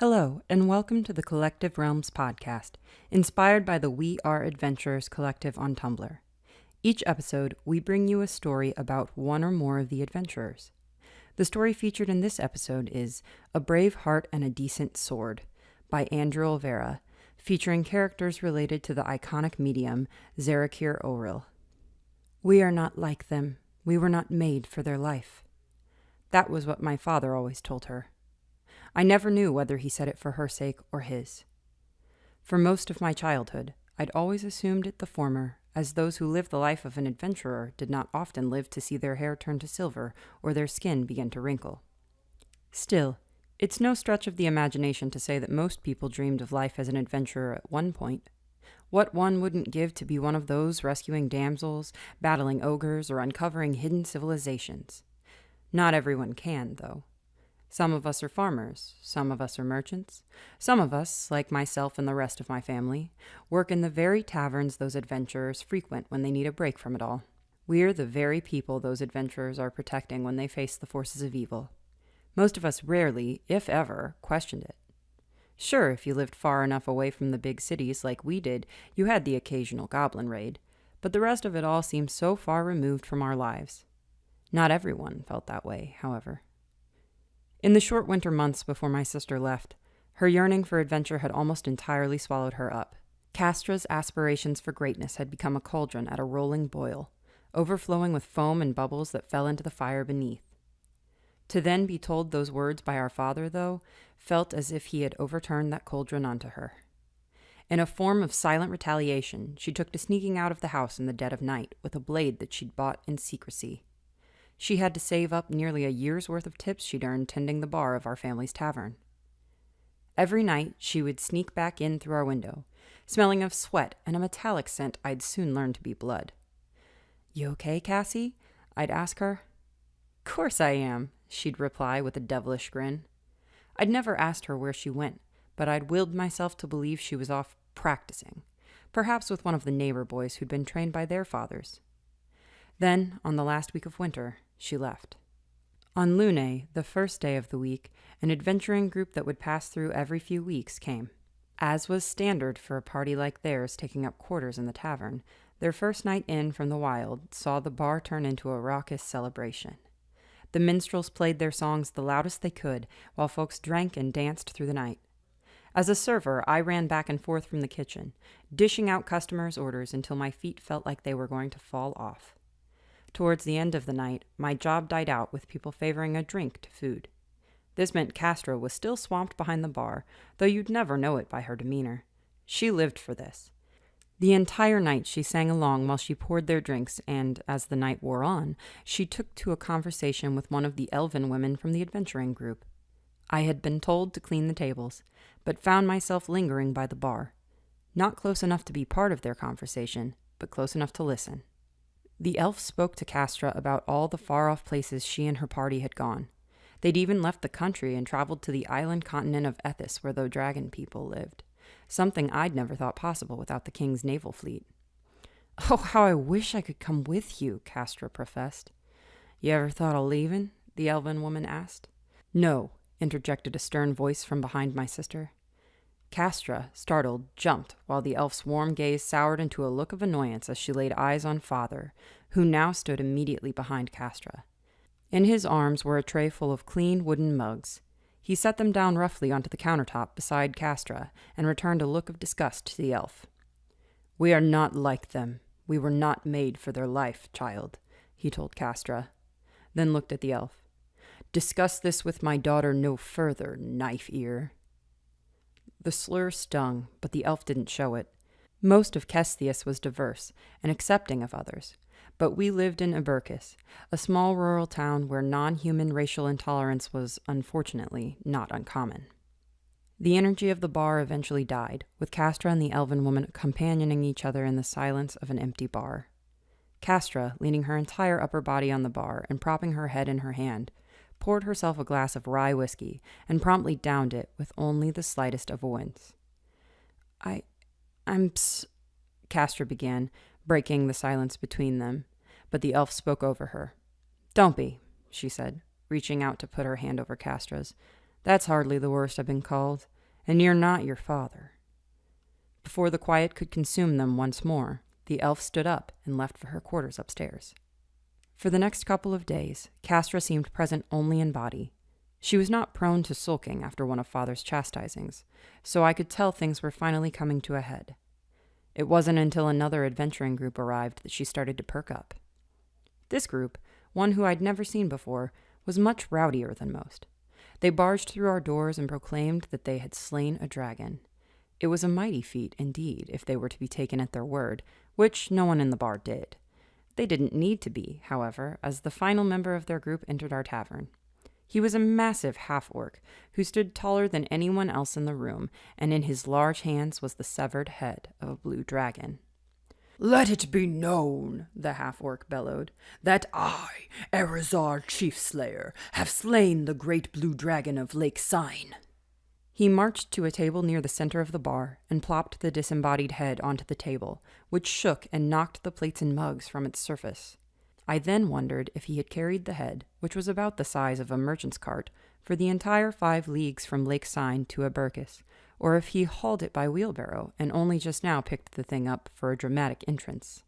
Hello, and welcome to the Collective Realms podcast, inspired by the We Are Adventurers collective on Tumblr. Each episode, we bring you a story about one or more of the adventurers. The story featured in this episode is A Brave Heart and a Decent Sword by Andrew Olvera, featuring characters related to the iconic medium Zarakir Oril. We are not like them. We were not made for their life. That was what my father always told her. I never knew whether he said it for her sake or his. For most of my childhood, I'd always assumed it the former, as those who live the life of an adventurer did not often live to see their hair turn to silver or their skin begin to wrinkle. Still, it's no stretch of the imagination to say that most people dreamed of life as an adventurer at one point. What one wouldn't give to be one of those rescuing damsels, battling ogres, or uncovering hidden civilizations. Not everyone can, though. Some of us are farmers, some of us are merchants, some of us, like myself and the rest of my family, work in the very taverns those adventurers frequent when they need a break from it all. We're the very people those adventurers are protecting when they face the forces of evil. Most of us rarely, if ever, questioned it. Sure, if you lived far enough away from the big cities like we did, you had the occasional goblin raid, but the rest of it all seemed so far removed from our lives. Not everyone felt that way, however. In the short winter months before my sister left, her yearning for adventure had almost entirely swallowed her up. Castra's aspirations for greatness had become a cauldron at a rolling boil, overflowing with foam and bubbles that fell into the fire beneath. To then be told those words by our father, though, felt as if he had overturned that cauldron onto her. In a form of silent retaliation, she took to sneaking out of the house in the dead of night with a blade that she'd bought in secrecy. She had to save up nearly a year's worth of tips she'd earned tending the bar of our family's tavern. Every night, she would sneak back in through our window, smelling of sweat and a metallic scent I'd soon learn to be blood. "You okay, Cassie?" I'd ask her. "Course I am," she'd reply with a devilish grin. I'd never asked her where she went, but I'd willed myself to believe she was off practicing, perhaps with one of the neighbor boys who'd been trained by their fathers. Then, on the last week of winter, she left. On Lune, the first day of the week, an adventuring group that would pass through every few weeks came. As was standard for a party like theirs taking up quarters in the tavern, their first night in from the wild saw the bar turn into a raucous celebration. The minstrels played their songs the loudest they could, while folks drank and danced through the night. As a server, I ran back and forth from the kitchen, dishing out customers' orders until my feet felt like they were going to fall off. Towards the end of the night, my job died out with people favoring a drink to food. This meant Castra was still swamped behind the bar, though you'd never know it by her demeanor. She lived for this. The entire night she sang along while she poured their drinks, and, as the night wore on, she took to a conversation with one of the elven women from the adventuring group. I had been told to clean the tables, but found myself lingering by the bar. Not close enough to be part of their conversation, but close enough to listen. The elf spoke to Castra about all the far-off places she and her party had gone. They'd even left the country and traveled to the island continent of Ethis where the dragon people lived, something I'd never thought possible without the king's naval fleet. "Oh, how I wish I could come with you," Castra professed. "You ever thought of leaving?" the elven woman asked. "No," interjected a stern voice from behind my sister. Castra, startled, jumped, while the elf's warm gaze soured into a look of annoyance as she laid eyes on Father, who now stood immediately behind Castra. In his arms were a tray full of clean wooden mugs. He set them down roughly onto the countertop beside Castra and returned a look of disgust to the elf. "We are not like them. We were not made for their life, child," he told Castra, then looked at the elf. "Discuss this with my daughter no further, knife-ear." The slur stung, but the elf didn't show it. Most of Kesthius was diverse and accepting of others, but we lived in Abercus, a small rural town where non-human racial intolerance was, unfortunately, not uncommon. The energy of the bar eventually died, with Castra and the elven woman companioning each other in the silence of an empty bar. Castra, leaning her entire upper body on the bar and propping her head in her hand, poured herself a glass of rye whiskey, and promptly downed it with only the slightest avoidance. Castra began, breaking the silence between them, but the elf spoke over her. "Don't be," she said, reaching out to put her hand over Castra's. That's hardly the worst I've been called, and you're not your father." Before the quiet could consume them once more, the elf stood up and left for her quarters upstairs. For the next couple of days, Castra seemed present only in body. She was not prone to sulking after one of Father's chastisings, so I could tell things were finally coming to a head. It wasn't until another adventuring group arrived that she started to perk up. This group, one who I'd never seen before, was much rowdier than most. They barged through our doors and proclaimed that they had slain a dragon. It was a mighty feat, indeed, if they were to be taken at their word, which no one in the bar did. They didn't need to be, however, as the final member of their group entered our tavern. He was a massive half-orc who stood taller than anyone else in the room, and in his large hands was the severed head of a blue dragon. "Let it be known," the half-orc bellowed, "that I, Erazar Chiefslayer, have slain the great blue dragon of Lake Sign." He marched to a table near the center of the bar and plopped the disembodied head onto the table, which shook and knocked the plates and mugs from its surface. I then wondered if he had carried the head, which was about the size of a merchant's cart, for the entire 5 leagues from Lake Sign to Abercus, or if he hauled it by wheelbarrow and only just now picked the thing up for a dramatic entrance.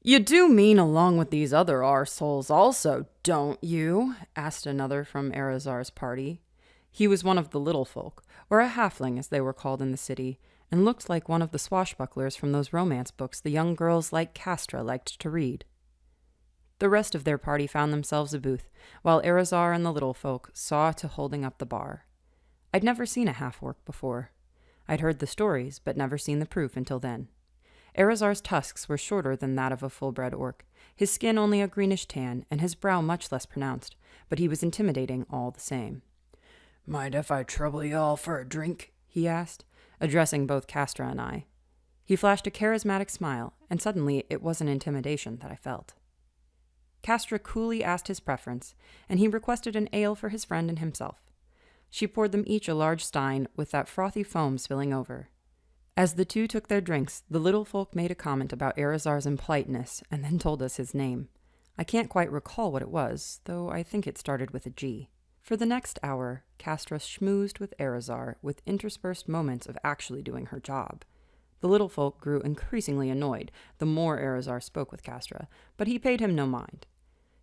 "You do mean along with these other arseholes also, don't you?" asked another from Erazar's party. He was one of the little folk, or a halfling as they were called in the city, and looked like one of the swashbucklers from those romance books the young girls like Castra liked to read. The rest of their party found themselves a booth, while Erazar and the little folk saw to holding up the bar. I'd never seen a half-orc before. I'd heard the stories, but never seen the proof until then. Erazar's tusks were shorter than that of a full-bred orc, his skin only a greenish tan, and his brow much less pronounced, but he was intimidating all the same. "Mind if I trouble you all for a drink?" he asked, addressing both Castra and I. He flashed a charismatic smile, and suddenly it wasn't intimidation that I felt. Castra coolly asked his preference, and he requested an ale for his friend and himself. She poured them each a large stein with that frothy foam spilling over. As the two took their drinks, the little folk made a comment about Erazar's impoliteness and then told us his name. I can't quite recall what it was, though I think it started with a G. For the next hour, Castra schmoozed with Erazar, with interspersed moments of actually doing her job. The little folk grew increasingly annoyed the more Erazar spoke with Castra, but he paid him no mind.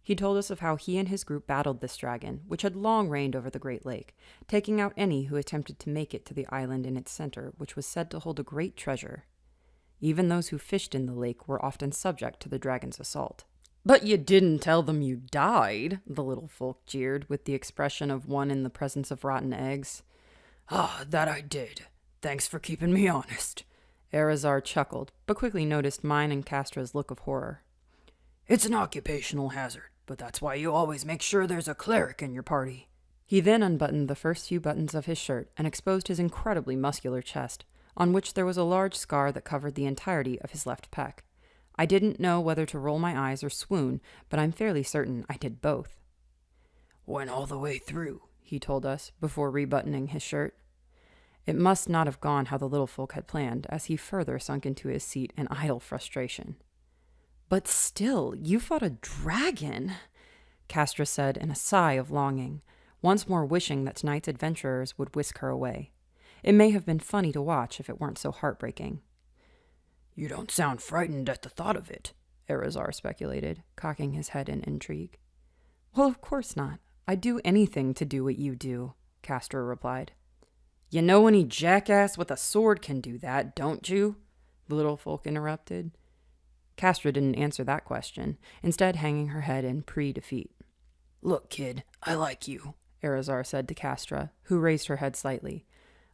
He told us of how he and his group battled this dragon, which had long reigned over the Great Lake, taking out any who attempted to make it to the island in its center, which was said to hold a great treasure. Even those who fished in the lake were often subject to the dragon's assault. "But you didn't tell them you died," the little folk jeered, with the expression of one in the presence of rotten eggs. "Ah, that I did. Thanks for keeping me honest." Erazar chuckled, but quickly noticed mine and Castra's look of horror. "It's an occupational hazard, but that's why you always make sure there's a cleric in your party." He then unbuttoned the first few buttons of his shirt and exposed his incredibly muscular chest, on which there was a large scar that covered the entirety of his left pec. I didn't know whether to roll my eyes or swoon, but I'm fairly certain I did both. "Went all the way through," he told us, before rebuttoning his shirt. It must not have gone how the little folk had planned, as he further sunk into his seat in idle frustration. "But still, you fought a dragon," Castra said in a sigh of longing, once more wishing that tonight's adventurers would whisk her away. It may have been funny to watch if it weren't so heartbreaking. "You don't sound frightened at the thought of it," Erazar speculated, cocking his head in intrigue. "Well, of course not. I'd do anything to do what you do," Castra replied. "You know any jackass with a sword can do that, don't you?" the little folk interrupted. Castra didn't answer that question, instead hanging her head in pre-defeat. "Look, kid, I like you," Erazar said to Castra, who raised her head slightly.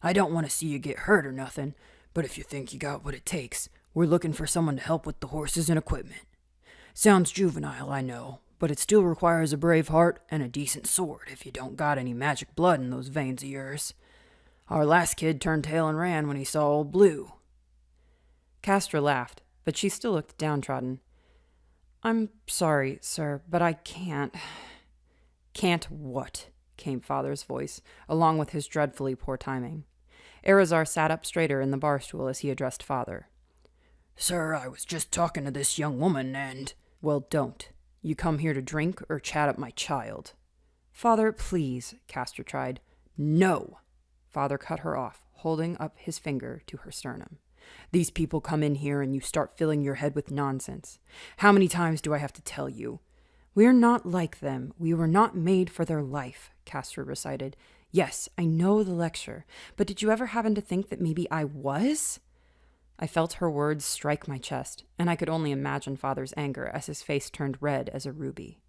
"I don't want to see you get hurt or nothing, but if you think you got what it takes, we're looking for someone to help with the horses and equipment. Sounds juvenile, I know, but it still requires a brave heart and a decent sword if you don't got any magic blood in those veins of yours. Our last kid turned tail and ran when he saw old Blue." Castra laughed, but she still looked downtrodden. "I'm sorry, sir, but I can't." "Can't what?" came Father's voice, along with his dreadfully poor timing. Erazar sat up straighter in the bar stool as he addressed Father. "Sir, I was just talking to this young woman and—" "Well, don't. You come here to drink or chat up my child." "Father, please," Castra tried. No! Father cut her off, holding up his finger to her sternum. These people come in here and you start filling your head with nonsense. How many times do I have to tell you? We're not like them. We were not made for their life, Castro recited. Yes, I know the lecture, but did you ever happen to think that maybe I was? I felt her words strike my chest, and I could only imagine Father's anger as his face turned red as a ruby.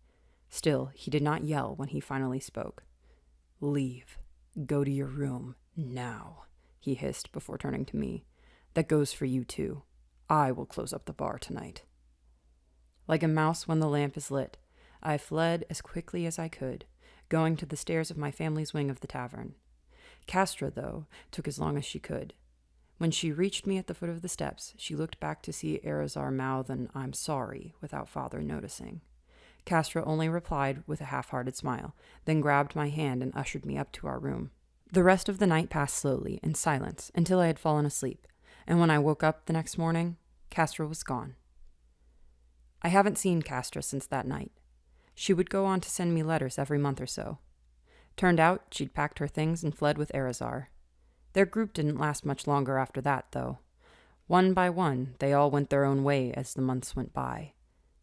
Still, he did not yell when he finally spoke. Leave. Go to your room, now, he hissed before turning to me. That goes for you too. I will close up the bar tonight. Like a mouse when the lamp is lit, I fled as quickly as I could, going to the stairs of my family's wing of the tavern. Castra, though, took as long as she could. When she reached me at the foot of the steps, she looked back to see Arizar mouth an "I'm sorry" without Father noticing. Castra only replied with a half-hearted smile, then grabbed my hand and ushered me up to our room. The rest of the night passed slowly, in silence, until I had fallen asleep, and when I woke up the next morning, Castra was gone. I haven't seen Castra since that night. She would go on to send me letters every month or so. Turned out she'd packed her things and fled with Arizar. Their group didn't last much longer after that, though. One by one, they all went their own way as the months went by.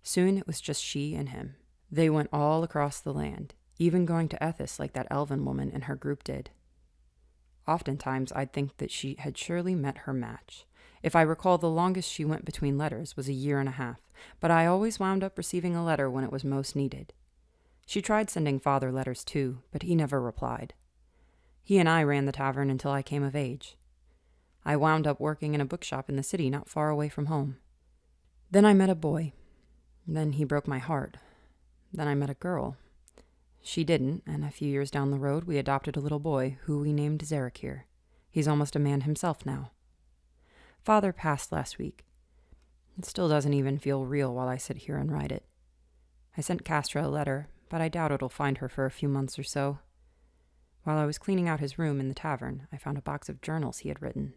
Soon it was just she and him. They went all across the land, even going to Ethis like that elven woman and her group did. Oftentimes I'd think that she had surely met her match. If I recall, the longest she went between letters was 1.5 years, but I always wound up receiving a letter when it was most needed. She tried sending Father letters too, but he never replied. He and I ran the tavern until I came of age. I wound up working in a bookshop in the city not far away from home. Then I met a boy. Then he broke my heart. Then I met a girl. She didn't, and a few years down the road we adopted a little boy who we named Zarakir. He's almost a man himself now. Father passed last week. It still doesn't even feel real while I sit here and write it. I sent Castra a letter, but I doubt it'll find her for a few months or so. While I was cleaning out his room in the tavern, I found a box of journals he had written.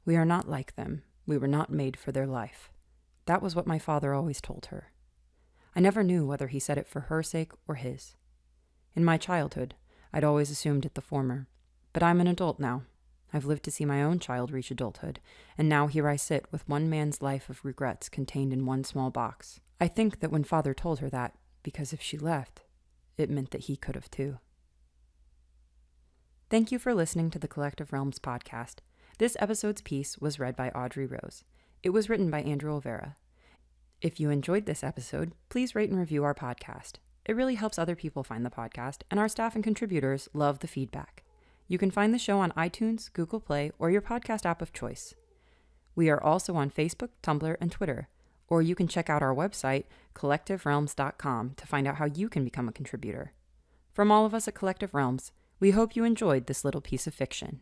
We are not like them. We were not made for their life. That was what my father always told her. I never knew whether he said it for her sake or his. In my childhood, I'd always assumed it the former. But I'm an adult now. I've lived to see my own child reach adulthood, and now here I sit with one man's life of regrets contained in one small box. I think that when Father told her that, because if she left, it meant that he could have too. Thank you for listening to the Collective Realms podcast. This episode's piece was read by Audrey Rose. It was written by Andrew Olvera. If you enjoyed this episode, please rate and review our podcast. It really helps other people find the podcast, and our staff and contributors love the feedback. You can find the show on iTunes, Google Play, or your podcast app of choice. We are also on Facebook, Tumblr, and Twitter, or you can check out our website, collectiverealms.com, to find out how you can become a contributor. From all of us at Collective Realms, we hope you enjoyed this little piece of fiction.